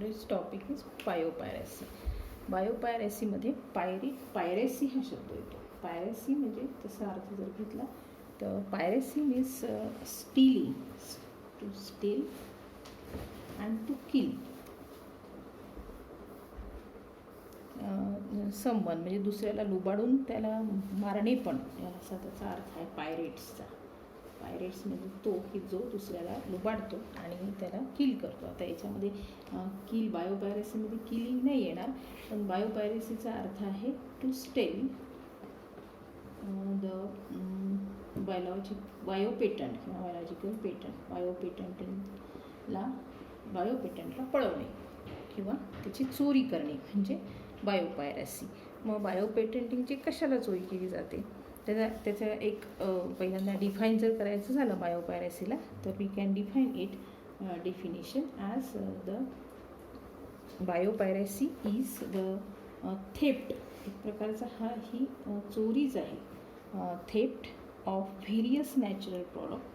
Today's topic is biopiracy. बायोपायरेसीमध्ये piracy हा शब्द येतो. पायरेसी म्हणजे तसा अर्थ जर घेतला तर piracy means stealing, to steal and to kill someone, म्हणजे दुसऱ्याला लुबाडून त्याला मारणे पण, असा त्याचा अर्थ आहे पायरेट्सचा. पायरेट्स म्हणजे तो की जो दुसऱ्याला लुबाडतो आणि त्याला किल करतो. आता याच्यामध्ये किल, बायोपायरेसीमध्ये किलिंग नाही येणार, पण बायोपायरेसीचा अर्थ आहे टू स्टेल द बायोपेटंट किंवा बायोलॉजिकल पेटंट. बायोपेटंटला पळवणे किंवा त्याची चोरी करणे म्हणजे बायोपायरेसी. मग बायोपेटंटिंगची कशाला चोरी केली जाते त्याचं एक पहिल्यांदा डिफाईन जर करायचं झालं बायोपायरेसीला तर we can define it definition as the biopiracy is the theft, एक प्रकारचा ही चोरीच आहे. Theft of various natural product,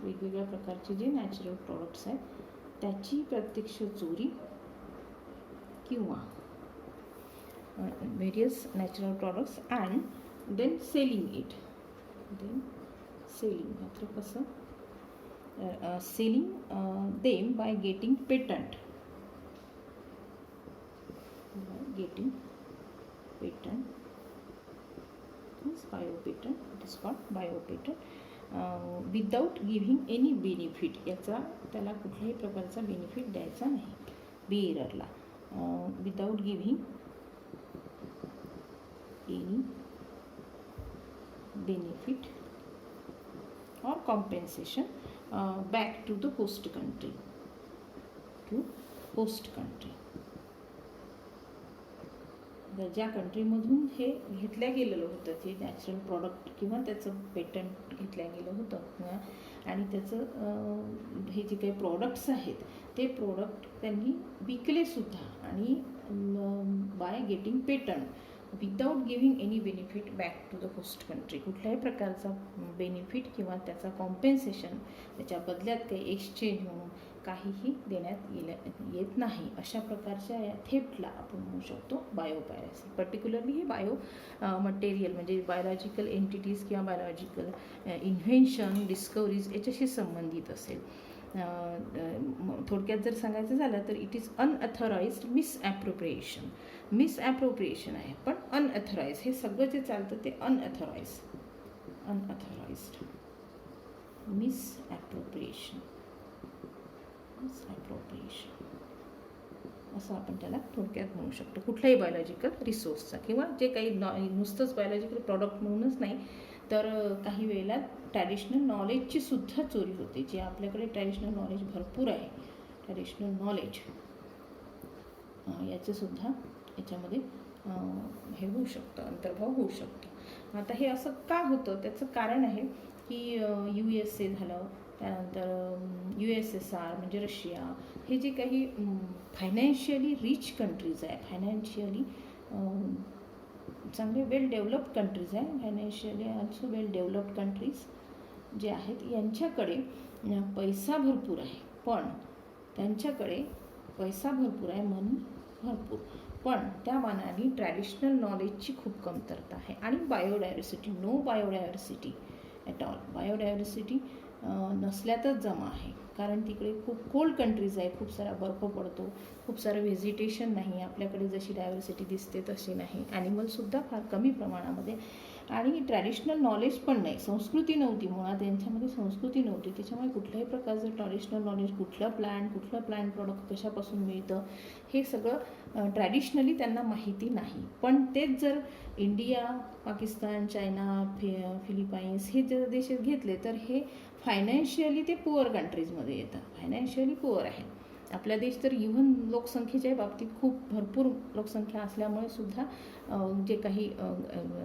वेगवेगळ्या प्रकारचे जे नॅचरल प्रॉडक्ट्स आहेत त्याची प्रत्यक्ष चोरी किंवा various natural products and then selling it. मात्र कसं selling them by getting patent. Is biopatent. It is called biopatent. Without giving any benefit, याचा त्याला कुठल्याही प्रकारचा बेनिफिट द्यायचा नाही बेअररला. Without giving any benefit or compensation back to the host country. ज्या कंट्रीमधून हे घेतल्या गेलेलं होतं ते नॅचरल प्रॉडक्ट किंवा त्याचं पेटंट घेतल्या गेलं होतं आणि त्याचं हे जे काही प्रॉडक्ट्स आहेत ते प्रोडक्ट त्यांनी विकलेसुद्धा आणि by getting patent without giving any benefit back to the host country, कुठल्याही प्रकारचा बेनिफिट किंवा त्याचा कॉम्पेन्सेशन त्याच्या बदल्यात काही एक्सचेंज म्हणून काहीही देण्यात येत नाही, अशा प्रकारच्या या थेफ्टला आपण म्हणू शकतो बायोपायरेसी. पर्टिक्युलरली हे बायो मटेरियल म्हणजे बायोलॉजिकल एंटिटीज किंवा बायोलॉजिकल इन्व्हेन्शन, डिस्कवरीज याच्याशी संबंधित असेल. थोडक्यात जर सांगायचं झालं तर इट इज अनअथॉराइज्ड मिसॲप्रोप्रिएशन आहे, पण अनअथॉराइज हे सगळं जे चालतं ते अनअथॉराइज्ड मिसॲप्रोप्रिएशन असं आपण त्याला थोडक्यात म्हणू शकतो. कुठल्याही बायोलॉजिकल रिसोर्सचा किंवा जे काही नुसतंच बायोलॉजिकल प्रॉडक्ट म्हणूनच नाही तर काही वेळेला ट्रॅडिशनल नॉलेजची सुद्धा चोरी होते. जे आपल्याकडे ट्रॅडिशनल नॉलेज भरपूर आहे, ट्रॅडिशनल नॉलेज याचंसुद्धा याच्यामध्ये हे होऊ शकतं, अंतर्भाव होऊ शकतो. आता हे असं का होतं त्याचं कारण आहे की USA झालं, त्यानंतर USSR म्हणजे रशिया, हे जे काही फायनान्शियली रिच कंट्रीज आहे, फायनान्शियली चांगले वेल डेव्हलप्ड कंट्रीज आहे, फायनान्शियली ऑल्सो वेल डेव्हलप्ड कंट्रीज जे आहेत यांच्याकडे पैसा भरपूर आहे, पण त्यांच्याकडे पैसा भरपूर आहे म्हणून भरपूर, पण त्या मानाने ट्रॅडिशनल नॉलेजची खूप कमतरता आहे. आणि biodiversity, no biodiversity at all, biodiversity नसल्यातच जमा आहे. कारण तिकडे खूप कोल्ड कंट्रीज आहे, खूप सारा बर्फ पडतो, खूप सारं व्हेजिटेशन नाही, आपल्याकडे जशी डायव्हर्सिटी दिसते तशी नाही, ॲनिमल्ससुद्धा फार कमी प्रमाणामध्ये, आणि ट्रॅडिशनल नॉलेज पण नाही, संस्कृती नव्हती, मुळात यांच्यामध्ये संस्कृती नव्हती. त्याच्यामुळे कुठल्याही प्रकारचं ट्रॅडिशनल नॉलेज, कुठलं प्लांट प्रॉडक्ट कशापासून मिळतं हे सगळं ट्रॅडिशनली त्यांना माहिती नाही. पण तेच जर इंडिया, पाकिस्तान, चायना, फिलिपाईन्स हे जर देश घेतले तर हे फायनान्शियली ते पुअर कंट्रीजमध्ये येतात, फायनान्शियली पुअर आहे. आपला देश तर इव्हन लोकसंख्येच्या बाबतीत खूप भरपूर लोकसंख्या असल्यामुळे सुद्धा जे काही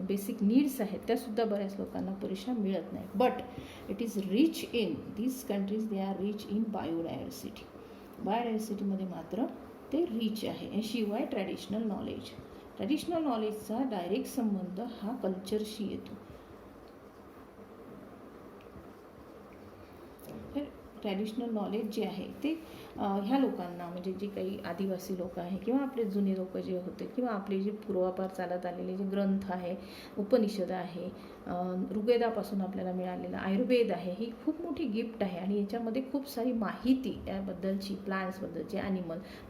बेसिक नीड्स आहेत त्यासुद्धा बऱ्याच लोकांना पुरेशा मिळत नाही. But it is rich in these countries, they are rich in biodiversity. बायोडायव्हर्सिटीमध्ये मात्र ते रिच आहे. शिवाय ट्रॅडिशनल नॉलेजचा डायरेक्ट संबंध हा कल्चरशी येतो. ट्रॅडिशनल नॉलेज जे आहे ते ह्या लोकांना, म्हणजे जे काही आदिवासी लोक आहे किंवा आपले जुने लोक जे होते किंवा आपले जे पूर्वापार चालत आलेले जे ग्रंथ आहे, उपनिषद आहे, ऋग्वेदापासून आपल्याला मिळालेलं आयुर्वेद आहे, ही खूप मोठी गिफ्ट आहे आणि याच्यामध्ये खूप सारी माहिती याबद्दलची, प्लांट्सबद्दलची,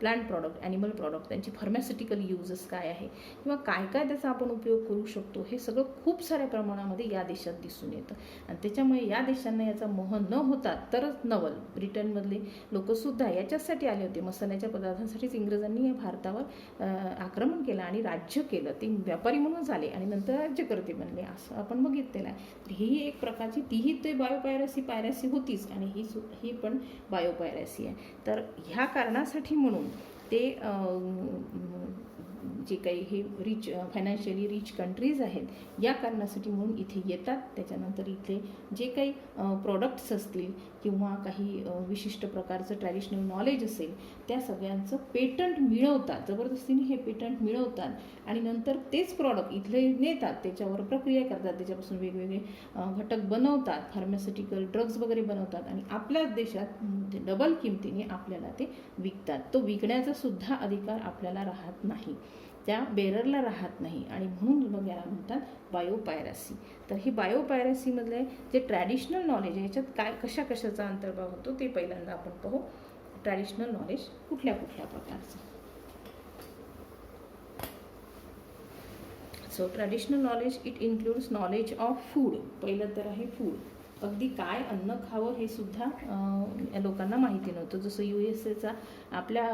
प्लांट प्रॉडक्ट, ॲनिमल प्रॉडक्ट, त्यांची फार्मास्युटिकल युजेस काय आहे किंवा काय काय त्याचा आपण उपयोग करू शकतो, हे सगळं खूप साऱ्या प्रमाणामध्ये या देशात दिसून येतं. आणि त्याच्यामुळे या देशांना याचा मोह न होता तरच नवल ब्रिटनमधले लोकसुद्धा याच्यासाठी आले होते. मसाल्याच्या पदार्थांसाठीच इंग्रजांनी भारतावर आक्रमण केलं आणि राज्य केलं. ते व्यापारी म्हणून आले आणि नंतर राज्यकर्ते बनले, असं आपण बघितलेलं आहे. तर ही एक प्रकारची, तीही ते पायरसी होतीच आणि ही पण बायोपायरसी आहे. तर ह्या कारणासाठी म्हणून ते जे काही हे फायनान्शियली रिच कंट्रीज आहेत, या कारणासाठी म्हणून इथे येतात. त्याच्यानंतर इथे जे काही प्रॉडक्ट्स असतील किंवा काही विशिष्ट प्रकारचं ट्रॅडिशनल नॉलेज असेल, त्या सगळ्यांचं पेटंट मिळवतात, जबरदस्तीने हे पेटंट मिळवतात आणि नंतर तेच प्रॉडक्ट इथले नेतात, त्याच्यावर प्रक्रिया करतात, त्याच्यापासून वेगवेगळे घटक बनवतात, फार्मास्युटिकल ड्रग्ज वगैरे बनवतात आणि आपल्याच देशात डबल किमतीने आपल्याला ते विकतात. तो विकण्याचा सुद्धा अधिकार आपल्याला राहत नाही, त्या बेररला राहत नाही आणि म्हणून मग याला म्हणतात बायोपायरसी. तर ही बायोपायरसीमधले जे ट्रॅडिशनल नॉलेज आहे, याच्यात काय कशाचा अंतर्भाव होतो ते पहिल्यांदा आपण पाहू. ट्रॅडिशनल नॉलेज कुठल्या प्रकारचं. So traditional knowledge it includes knowledge of food. पहिलं तर आहे फूड. अगदी काय अन्न खावं हे सुद्धा लोकांना माहिती नव्हतं. जसं USA आपल्या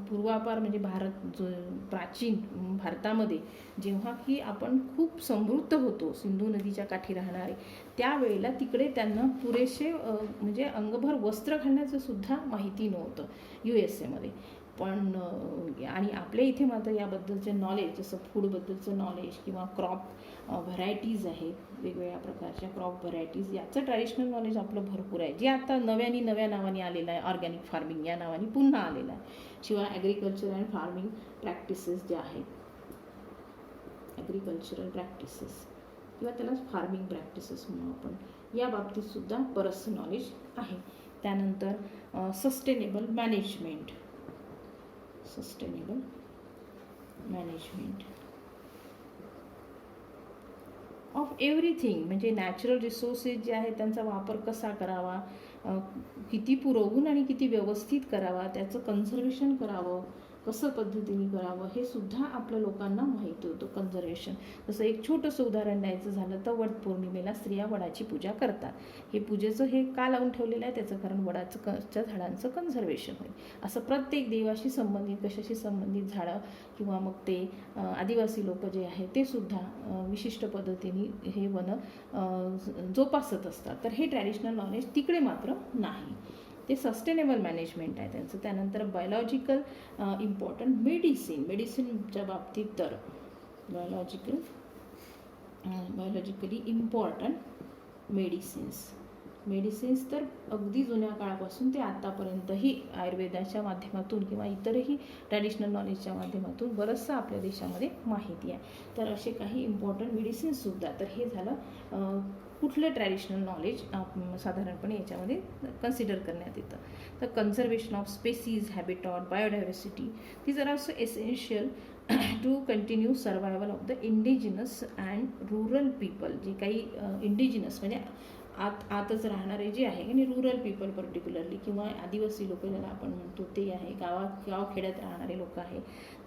पूर्वापार म्हणजे जो प्राचीन भारतामध्ये जेव्हा की आपण खूप समृद्ध होतो, सिंधू नदीच्या काठी राहणारे, त्यावेळेला तिकडे त्यांना पुरेसे म्हणजे अंगभर वस्त्र घालण्याचं सुद्धा माहिती नव्हतं USA पण आणि आपल्या इथे मात्र याबद्दलचे नॉलेज, जसं फूडबद्दलचं नॉलेज किंवा क्रॉप व्हरायटीज आहेत, वेगवेगळ्या प्रकारच्या क्रॉप व्हरायटीज, याचं ट्रॅडिशनल नॉलेज आपलं भरपूर आहे, जे आता नव्या नावाने आलेलं आहे. ऑर्गॅनिक फार्मिंग या नावाने पुन्हा आलेलं आहे. शिवाय ॲग्रिकल्चर अँड फार्मिंग प्रॅक्टिसेस ज्या आहेत, ॲग्रिकल्चरल प्रॅक्टिसेस किंवा त्याला फार्मिंग प्रॅक्टिसेस म्हणून आपण, या बाबतीत सुद्धा बरंचसं नॉलेज आहे. त्यानंतर सस्टेनेबल मॅनेजमेंट ऑफ एव्हरीथिंग, म्हणजे नॅचरल रिसोर्सेस जे आहेत त्यांचा वापर कसा करावा, किती पुरवून आणि किती व्यवस्थित करावा, त्याचं कन्झर्वेशन करावं, कसं पद्धतीने करावं, हे सुद्धा आपल्या लोकांना माहिती होतं. कन्झर्वेशन, जसं एक छोटंसं उदाहरण द्यायचं झालं तर वटपौर्णिमेला स्त्रिया वडाची पूजा करतात. हे पूजेचं हे का लावून ठेवलेलं आहे, त्याचं कारण वडाच्या झाडांचं कन्झर्वेशन होईल. असं प्रत्येक देवाशी संबंधित, कशाशी संबंधित झाडं किंवा मग ते आदिवासी लोक जे आहेत ते सुद्धा विशिष्ट पद्धतीने हे वन जोपासत असतात. तर हे ट्रॅडिशनल नॉलेज तिकडे मात्र नाही. ते सस्टेनेबल मॅनेजमेंट आहे त्यांचं. त्यानंतर बायोलॉजिकल इम्पॉर्टंट मेडिसिनच्या बाबतीत तर बायोलॉजिकली इम्पॉर्टंट मेडिसिन्स तर अगदी जुन्या काळापासून ते आतापर्यंतही आयुर्वेदाच्या माध्यमातून किंवा इतरही ट्रॅडिशनल नॉलेजच्या माध्यमातून बरंचसं आपल्या देशामध्ये माहिती आहे. तर असे काही इम्पॉर्टंट मेडिसिन्ससुद्धा. तर हे झालं कुठलं ट्रॅडिशनल नॉलेज साधारणपणे याच्यामध्ये कन्सिडर करण्यात येतं. तर conservation of species, habitat, biodiversity, these are also essential to continue survival of the indigenous and rural people. जे काही इंडिजिनस म्हणजे आतच राहणारे जे आहे आणि रूरल पीपल पर्टिक्युलरली किंवा आदिवासी लोक ज्याला आपण म्हणतो ते आहे, गावखेड्यात राहणारे लोक आहे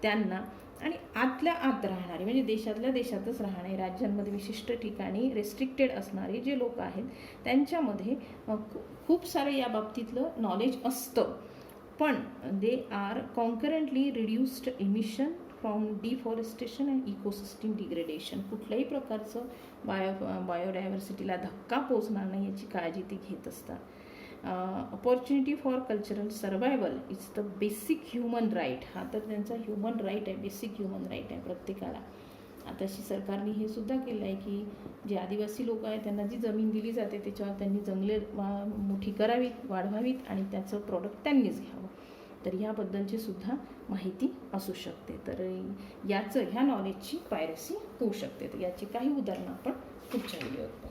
त्यांना, आणि आतल्या आत राहणारे म्हणजे देशातल्या देशातच राहणारे, राज्यांमध्ये विशिष्ट ठिकाणी रेस्ट्रिक्टेड असणारे जे लोक आहेत त्यांच्यामध्ये खूप सारं या बाबतीतलं नॉलेज असतं. पण they are concurrently reduced emission from deforestation and ecosystem degradation. कुठल्याही प्रकारचं बायोडायव्हर्सिटीला धक्का पोचणार नाही याची काळजी ते घेत असतात. Opportunity for cultural survival is the basic human right. हा तर त्यांचा ह्युमन राईट आहे, बेसिक ह्युमन राईट आहे प्रत्येकाला. आताशी सरकारने हे सुद्धा केलं आहे की जे आदिवासी लोक आहेत त्यांना जी जमीन दिली जाते त्याच्यावर त्यांनी जंगले मोठी करावीत, वाढवावीत आणि त्याचं प्रोडक्ट त्यांनीच घ्यावं. तर ह्याबद्दलची सुद्धा माहिती असू शकते. तर ह्या नॉलेजची पायरसी होऊ शकते. तर याची काही उदाहरणं आपण पुढच्या व्हिडिओत